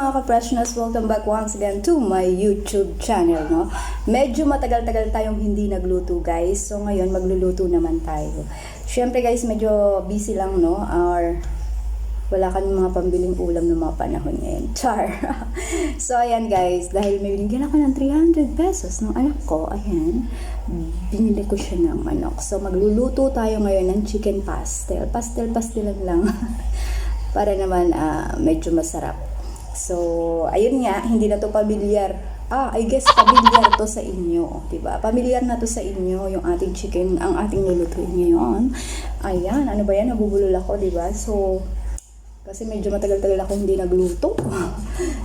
mga ka-freshness, welcome back once again to my YouTube channel, no? Medyo matagal-tagal tayong hindi nagluto, guys. So, ngayon, magluluto naman tayo. Siyempre, guys, medyo busy lang, no? Or wala kang mga pambiling ulam ng mga panahon ngayon. Char! So, ayan, guys. Dahil may binigyan ako ng 300 pesos ng anak ko, ayan, binili ko siya ng manok. So, magluluto tayo ngayon ng chicken pastel. Pastel-pastelan lang. Para naman medyo masarap. So, ayun nga, hindi na to pamilyar. I guess pamilyar to sa inyo, 'di ba? Pamilyar na to sa inyo yung ating chicken, ang ating lulutuin ngayon. Ayan, ano ba 'yan? Nabubulol ako, 'di ba? So, kasi medyo matagal-tagal ako hindi nagluto.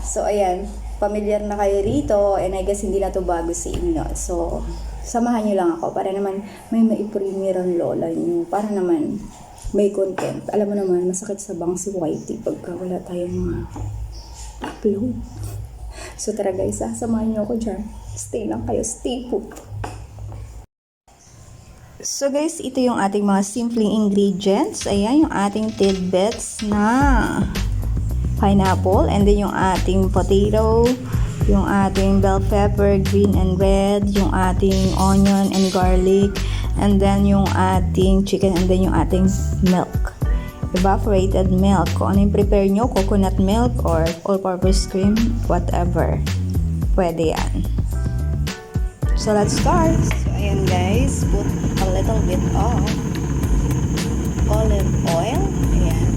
So, ayan, pamilyar na kayo rito and I guess hindi na to bago sa inyo. So, samahan niyo lang ako para naman may maipremiere ang lola niyo. Para naman may content. Alam mo naman, masakit sa bang si Whitey pagka wala tayong mga upload. So tara guys, samahan niyo ako dyan. Stay lang kayo, stay put. So guys, ito yung ating mga simpleng ingredients. Ayan, yung ating tidbits na pineapple. And then yung ating potato, yung ating bell pepper, green and red, yung ating onion and garlic, and then yung ating chicken, and then yung ating milk, evaporated milk. Kung ano yung prepare nyo, coconut milk or all-purpose cream, whatever, pwede yan. So let's start. So ayan guys, put a little bit of olive oil. Ayan.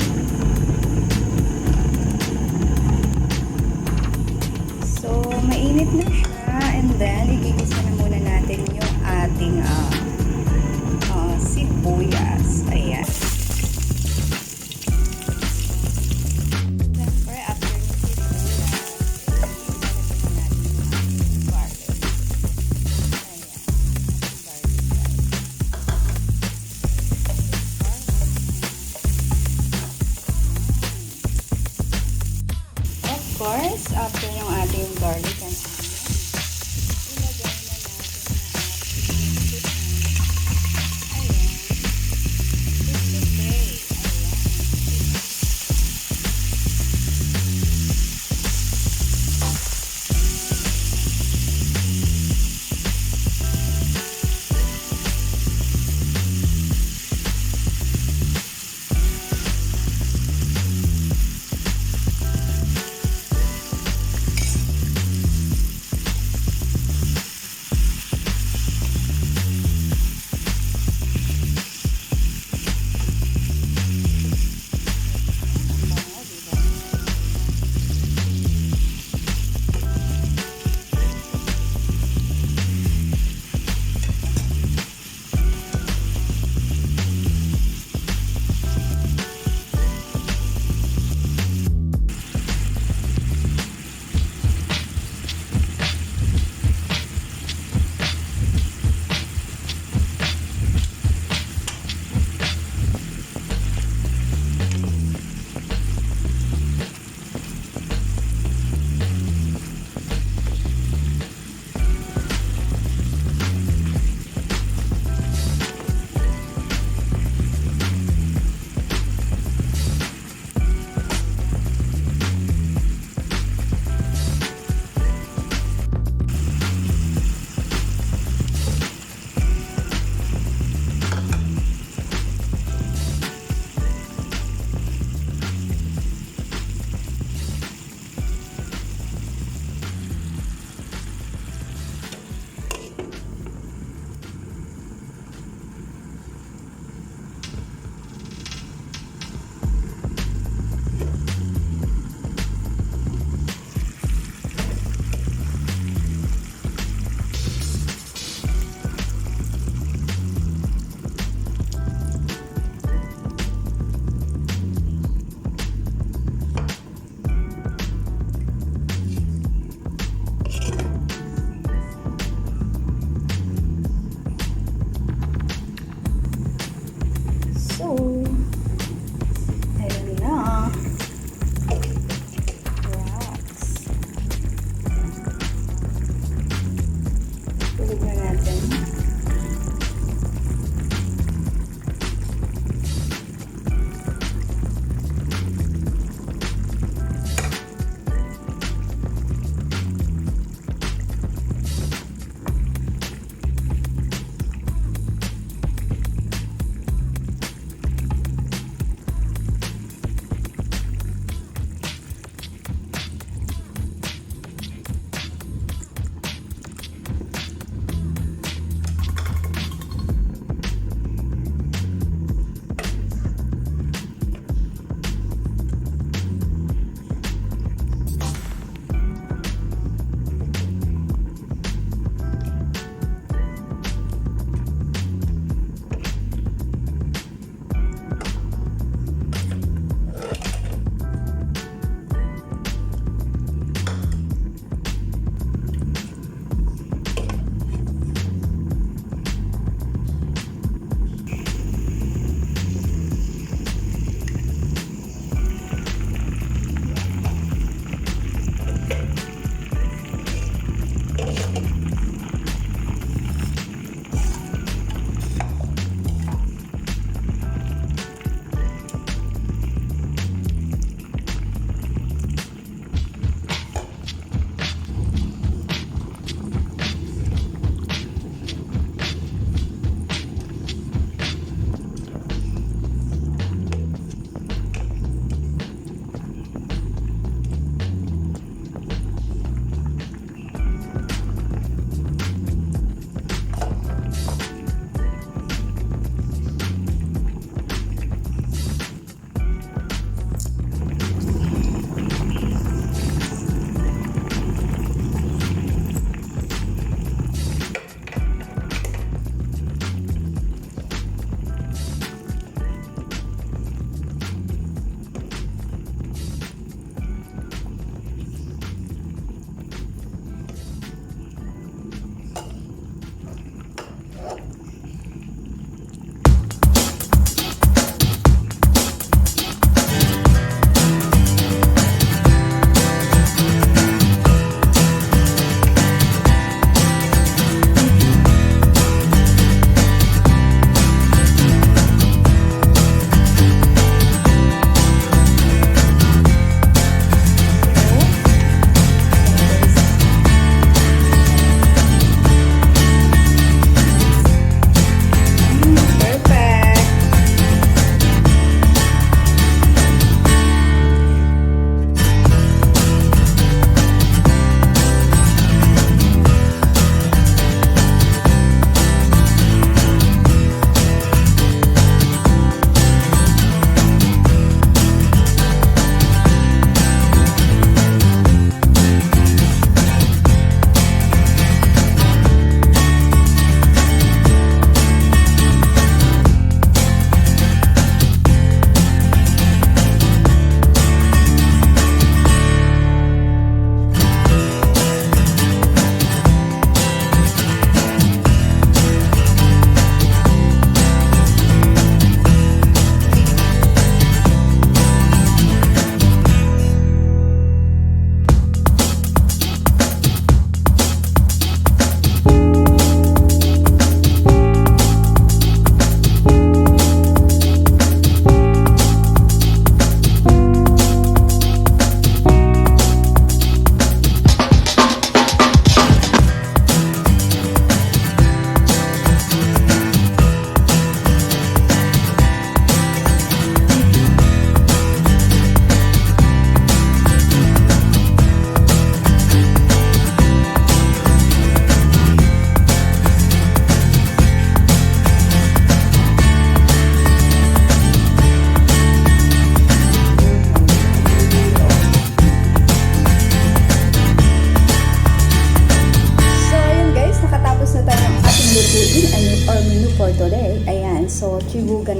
So mainit na siya, and then igigisa na muna natin yung ating sibuyas. Ayan. Siyempre, after yung sibuyas, ilalagay na natin yung garlic. Ayan. Garlic.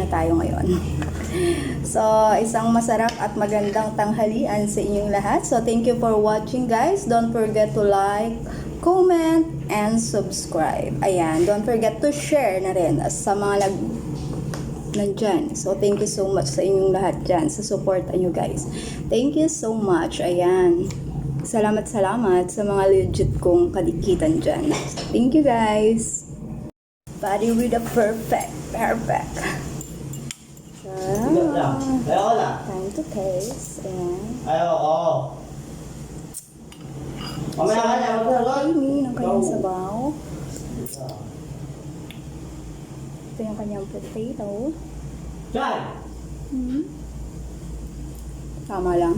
tayo ngayon. So, isang masarap at magandang tanghalian sa inyong lahat. So, thank you for watching guys. Don't forget to like, comment, and subscribe. Ayan, don't forget to share na rin sa mga nandyan. So, thank you so much sa inyong lahat dyan sa support nyo guys. Thank you so much. Ayan. Salamat sa mga legit kong kadikitan dyan. Thank you guys. Body with a perfect. So, time to taste. Ayan. Ayoko. Mamaya ka na, Creamy ng kanyang sabaw. Ito yung kanyang potato. Diyan! Tama lang.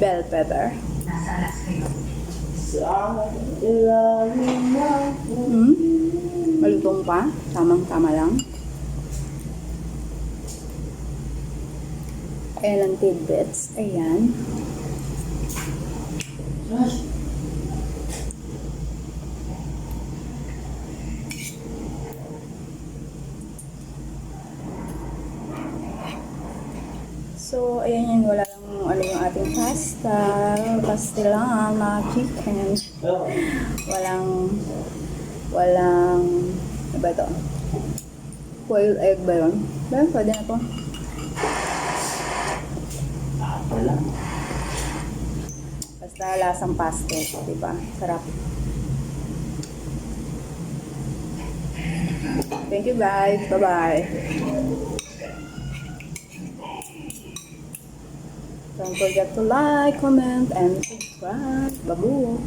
Bell pepper. Malutong pa. Tamang-tama lang. Ayan ang tidbits. Ayan. So, ayan yun. Wala lang yung ating pasta. Pastel lang, mga chicken. Walang, ano ba ito? Boiled egg ba yun? Pwede na to. Basta lasang pastel, diba? Sarap. Thank you guys. Bye-bye. Don't forget to like, comment, and subscribe. Babu!